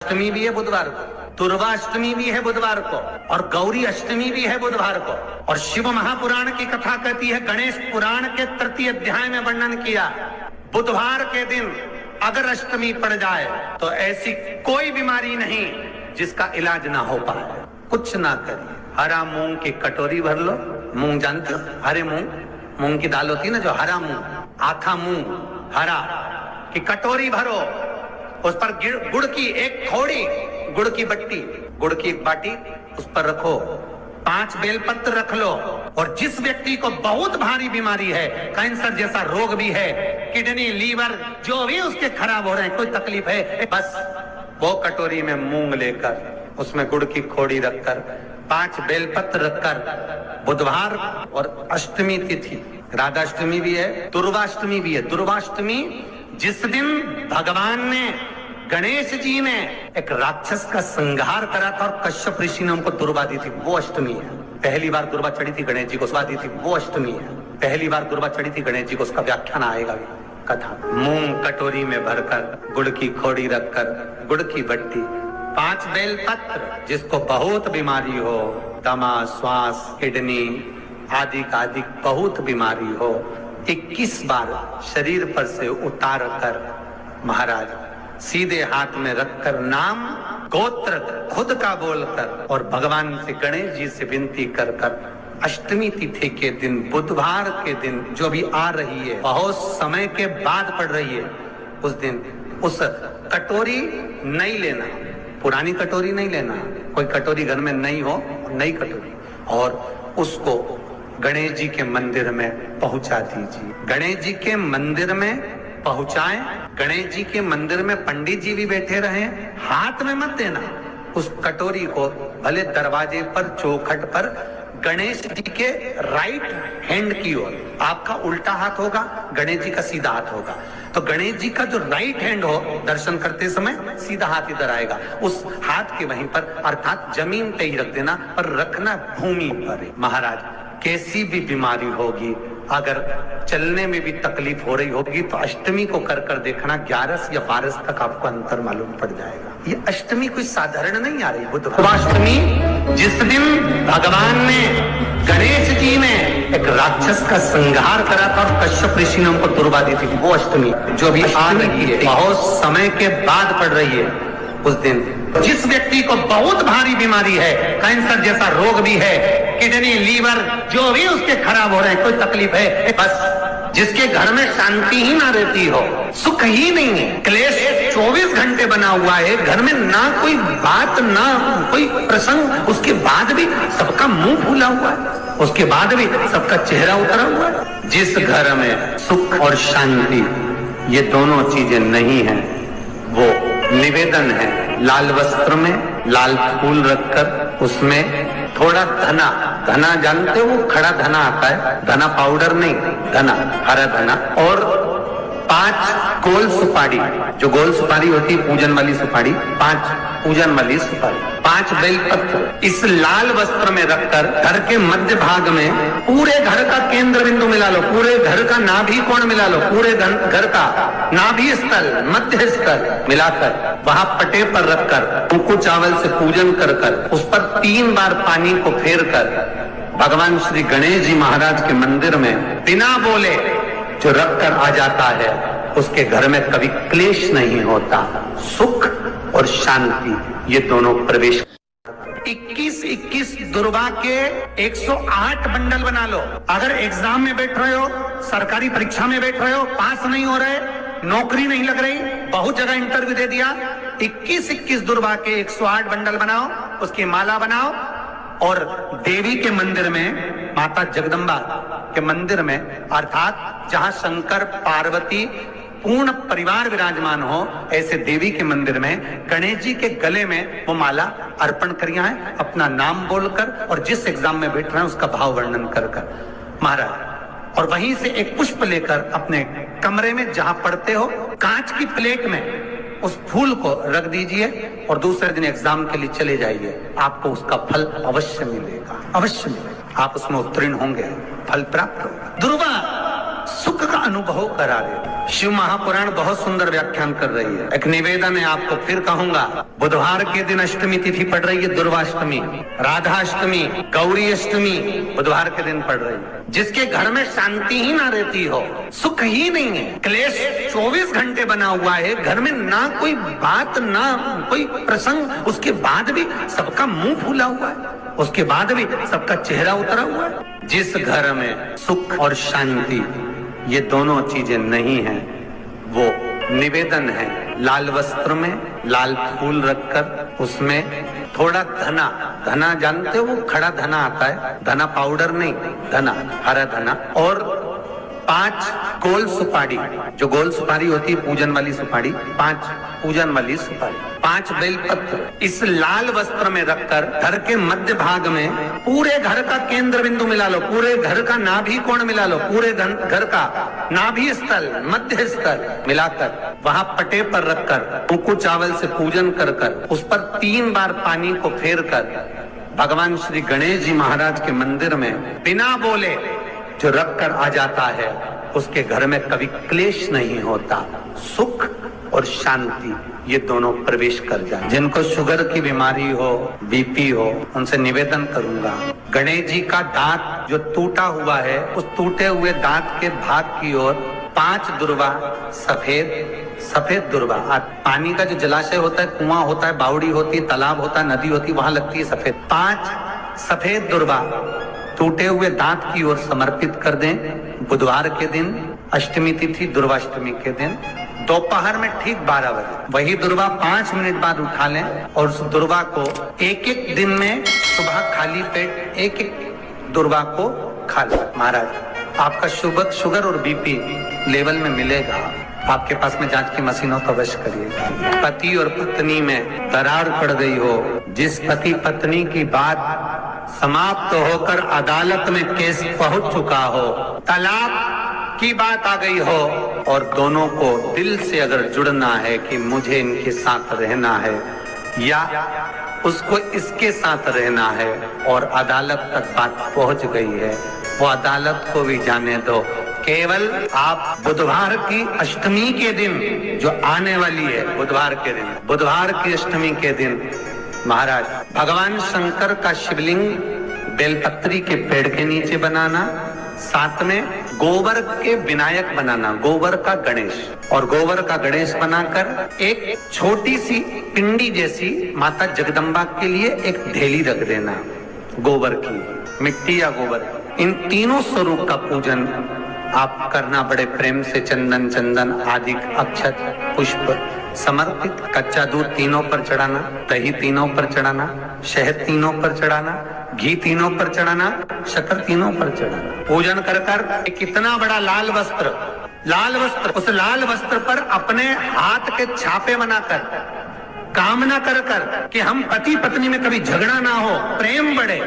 अष्टमी भी है बुधवार को, दुर्वाष्टमी भी है बुधवार को, और गौरी अष्टमी भी है बुधवार को। और शिव महापुराण की कथा कहती है, गणेश पुराण के तृतीय अध्याय में वर्णन किया, बुधवार के दिन अगर अष्टमी पड़ जाए तो ऐसी कोई बीमारी नहीं जिसका इलाज ना हो पाए। कुछ ना करिए, हरा मूंग की कटोरी भर लो। मूंग जानते हो, हरे मूंग, मूंग की दाल होती है ना जो हरा मूंग, आखा मूंग हरा की कटोरी भरो, उस पर गुड़ की एक खोड़ी, गुड़ की बट्टी, गुड़ की एक बाटी उस पर रखो, 5 बेलपत्र रख लो। और जिस व्यक्ति को बहुत भारी बीमारी है, कैंसर जैसा रोग भी है, किडनी लीवर जो भी उसके खराब हो रहे हैं, कोई तकलीफ है, बस वो कटोरी में मूंग लेकर उसमें गुड़ की खोड़ी रखकर 5 बेलपत्र रखकर, बुधवार और अष्टमी तिथि, राधाष्टमी भी है, दुर्वाष्टमी भी है। दुर्वाष्टमी जिस दिन भगवान ने, गणेश जी ने एक राक्षस का संहार करा था और कश्यप ऋषि ने उनको दुर्वा दी थी, वो अष्टमी है। पहली बार दुर्वा चढ़ी थी गणेश जी को, सुबह दी थी, वो अष्टमी है। पहली बार दुर्वा चढ़ी थी गणेश जी को, उसका व्याख्यान आएगा भी, कथा। मूंग कटोरी में भरकर, गुड़ की खोड़ी रखकर, गुड़ की बट्टी, 5 बेलपत्र, जिसको बहुत बीमारी हो, दमा, श्वास, किडनी आदि का आदि बहुत बीमारी हो, 21 बार शरीर पर से उतार कर महाराज सीधे हाथ में रखकर, नाम गोत्र खुद का बोलकर और भगवान से, गणेश जी से विनती कर कर, अष्टमी तिथि के दिन, बुधवार के दिन जो भी आ रही है, बहुत समय के बाद पड़ रही है, उस दिन उस कटोरी नहीं लेना, पुरानी कटोरी नहीं लेना, कोई कटोरी घर में नहीं हो, नई कटोरी, और उसको गणेश जी के मंदिर में पहुंचा दीजिए। गणेश जी के मंदिर में पहुंचाएं, गणेश जी के मंदिर में पंडित जी भी बैठे रहे, हाथ में मत देना उस कटोरी को, भले दरवाजे पर, चौखट पर, गणेश जी के राइट हैंड की ओर, आपका उल्टा हाथ होगा, गणेश जी का सीधा हाथ होगा, तो गणेश जी का जो राइट हैंड हो, दर्शन करते समय सीधा हाथ इधर आएगा, उस हाथ के वहीं पर, अर्थात जमीन पे ही रख देना, पर रखना भूमि पर। महाराज कैसी भी बीमारी होगी, अगर चलने में भी तकलीफ हो रही होगी, तो अष्टमी को कर कर देखना, 11 या 12 तक आपको अंतर मालूम पड़ जाएगा। ये अष्टमी कोई साधारण नहीं आ रही, बुधवाष्टमी जिस दिन भगवान ने, गणेश जी ने एक राक्षस का संहार करा था और कश्यप ऋषि ने उनको दुर्वा दी थी, वो अष्टमी जो भी आ रही है, बहुत समय के बाद पड़ रही है, उस दिन जिस व्यक्ति को बहुत भारी बीमारी है, कैंसर जैसा रोग भी है, किडनी लीवर जो भी उसके खराब हो रहे हैं, कोई तकलीफ है, बस जिसके घर में शांति ही ना रहती हो, सुख ही नहीं है, क्लेश 24 घंटे बना हुआ है, घर में ना कोई बात, ना कोई प्रसंग, उसके बाद भी सबका मुंह फूला हुआ है, उसके बाद भी सबका चेहरा उतरा हुआ है। जिस घर में सुख और शांति ये दोनों चीजें नहीं है, वो निवेदन है, लाल वस्त्र में लाल फूल रखकर, उसमें थोड़ा धना, धना जानते हो, वो खड़ा धना आता है, धना पाउडर नहीं, धना, हरा धना, और 5 गोल सुपारी, जो गोल सुपारी होती है पूजन वाली सुपारी, 5 पूजन वाली सुपारी, 5 बेलपत्र, इस लाल वस्त्र में रखकर घर के मध्य भाग में पूरे घर का केंद्र बिंदु मिला लो, पूरे घर का नाभि कोण मिला लो, पूरे घर का नाभि स्थल, मध्य स्थल मिलाकर वहां पटे पर रखकर, कुंकु चावल से पूजन कर कर, उस पर 3 बार पानी को फेर कर भगवान श्री गणेश जी महाराज के मंदिर में बिना बोले जो रख कर आ जाता है, उसके घर में कभी क्लेश नहीं होता, सुख और शांति ये दोनों प्रवेश। 21 दुर्वा के 108 बंडल बना लो। अगर एग्जाम में बैठ रहे हो, सरकारी परीक्षा में बैठ रहे हो, पास नहीं हो रहे, नौकरी नहीं लग रही, बहुत जगह इंटरव्यू दे दिया, 21 दुर्वा के 108 बंडल बनाओ, उसकी माला बनाओ, और देवी के मंदिर में, माता जगदम्बा के मंदिर में, अर्थात जहां शंकर पार्वती पूर्ण परिवार विराजमान हो, ऐसे देवी के मंदिर में गणेश जी के गले में वो माला अर्पण करिया है, अपना नाम बोलकर, और जिस एग्जाम में बैठ रहे हैं उसका भाव वर्णन कर कर महाराज, और वहीं से एक पुष्प लेकर अपने कमरे में जहां पढ़ते हो, कांच की प्लेट में उस फूल को रख दीजिए, और दूसरे दिन एग्जाम के लिए चले जाइए, आपको उसका फल अवश्य मिलेगा, अवश्य मिलेगा, आप उसमें उत्तीर्ण होंगे, फल प्राप्त होगा। दुर्वा सुख का अनुभव करा देता। शिव महापुराण बहुत सुंदर व्याख्यान कर रही है। एक निवेदन है आपको, फिर कहूंगा, बुधवार के दिन अष्टमी तिथि पड़ रही है, दुर्वाष्टमी, राधाष्टमी, गौरी अष्टमी बुधवार के दिन पड़ रही है। जिसके घर में शांति ही ना रहती हो, सुख ही नहीं है, क्लेश 24 घंटे बना हुआ है, घर में ना कोई बात ना कोई प्रसंग, उसके बाद भी सबका मुंह फूला हुआ है, उसके बाद भी सबका चेहरा उतरा हुआ है। जिस घर में सुख और शांति ये दोनों चीजें नहीं है, वो निवेदन है लाल वस्त्र में लाल फूल रखकर उसमें थोड़ा धना जानते हो, वो खड़ा धना आता है, धना पाउडर नहीं, धना, हरा धना, और 5 गोल सुपारी, जो गोल सुपारी होती है पूजन वाली सुपारी, 5 पूजन वाली सुपारी, 5 बेलपत्र इस लाल वस्त्र में रखकर घर के मध्य भाग में पूरे घर का केंद्र बिंदु मिला लो, पूरे घर का नाभि कोण मिला लो, पूरे घर का नाभि स्थल, मध्य स्थल मिलाकर वहां पटे पर रखकर कुंकू चावल से पूजन कर कर उस पर 3 बार पानी को फेर कर भगवान श्री गणेश जी महाराज के मंदिर में बिना बोले जो रख कर आ जाता है, उसके घर में कभी क्लेश नहीं होता, सुख और शांति ये दोनों प्रवेश कर जाए। जिनको शुगर की बीमारी हो, बीपी हो, उनसे निवेदन करूंगा, गणेश जी का दांत जो टूटा हुआ है, उस टूटे हुए दांत के भाग की ओर 5 दुर्वा सफेद दुर्वा, पानी का जो जलाशय होता है, कुआं होता है, बावड़ी होती है, तालाब होता है, नदी होती है, वहां लगती है सफेद, 5 सफेद दुर्वा टूटे हुए दांत की ओर समर्पित कर दें। बुधवार के दिन अष्टमी तिथि दुर्वाष्टमी के दिन दोपहर में ठीक 12 बजे वही दुर्वा 5 मिनट बाद उठा लें और उस दुर्वा को एक दिन में सुबह खाली पेट एक दुर्वा को खा लें। महाराज आपका शुगर और बीपी लेवल में मिलेगा। आपके पास में जांच की मशीन हो तो अवश्य करिएगा। पति और पत्नी में दरार पड़ गई हो, जिस पति पत्नी की बात समाप्त होकर अदालत में केस पहुंच चुका हो, तलाक की बात आ गई हो और दोनों को दिल से अगर जुड़ना है कि मुझे इनके साथ रहना है या उसको इसके साथ रहना है और अदालत तक बात पहुंच गई है, वो अदालत को भी जाने दो। केवल आप बुधवार की अष्टमी के दिन जो आने वाली है, बुधवार की अष्टमी के दिन महाराज भगवान शंकर का शिवलिंग बेलपत्री के पेड़ के नीचे बनाना, साथ में गोबर के विनायक बनाना, गोबर का गणेश, और गोबर का गणेश बनाकर एक छोटी सी पिंडी जैसी माता जगदम्बा के लिए एक ढेली रख देना, गोबर की, मिट्टी या गोबर। इन तीनों स्वरूप का पूजन आप करना बड़े प्रेम से, चंदन आदि अक्षत पुष्प समर्पित, कच्चा दूध तीनों पर चढ़ाना, दही तीनों पर चढ़ाना, शहद तीनों पर चढ़ाना, घी तीनों पर चढ़ाना, शक्कर तीनों पर चढ़ाना। पूजन कर कर कितना बड़ा लाल वस्त्र, उस लाल वस्त्र पर अपने हाथ के छापे बनाकर कामना कर कर कि हम पति पत्नी में कभी झगड़ा ना हो, प्रेम बढ़े,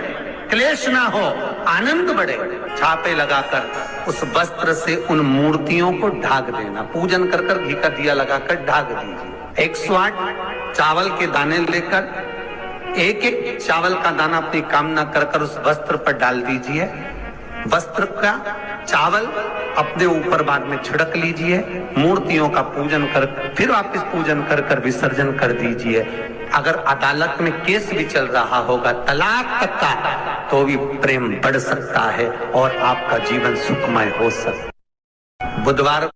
क्लेश ना हो, आनंद बढ़े, छापे लगाकर उस वस्त्र से उन मूर्तियों को ढाक देना। पूजन कर कर घी का दिया लगाकर ढाक दीजिए। 108 चावल के दाने लेकर एक चावल का दाना अपनी कामना कर कर उस वस्त्र पर डाल दीजिए। वस्त्र का चावल अपने ऊपर बाद में छिड़क लीजिए, मूर्तियों का पूजन कर फिर वापस पूजन कर कर विसर्जन कर दीजिए। अगर अदालत में केस भी चल रहा होगा तलाक तक का, तो भी प्रेम बढ़ सकता है और आपका जीवन सुखमय हो सकता है। बुधवार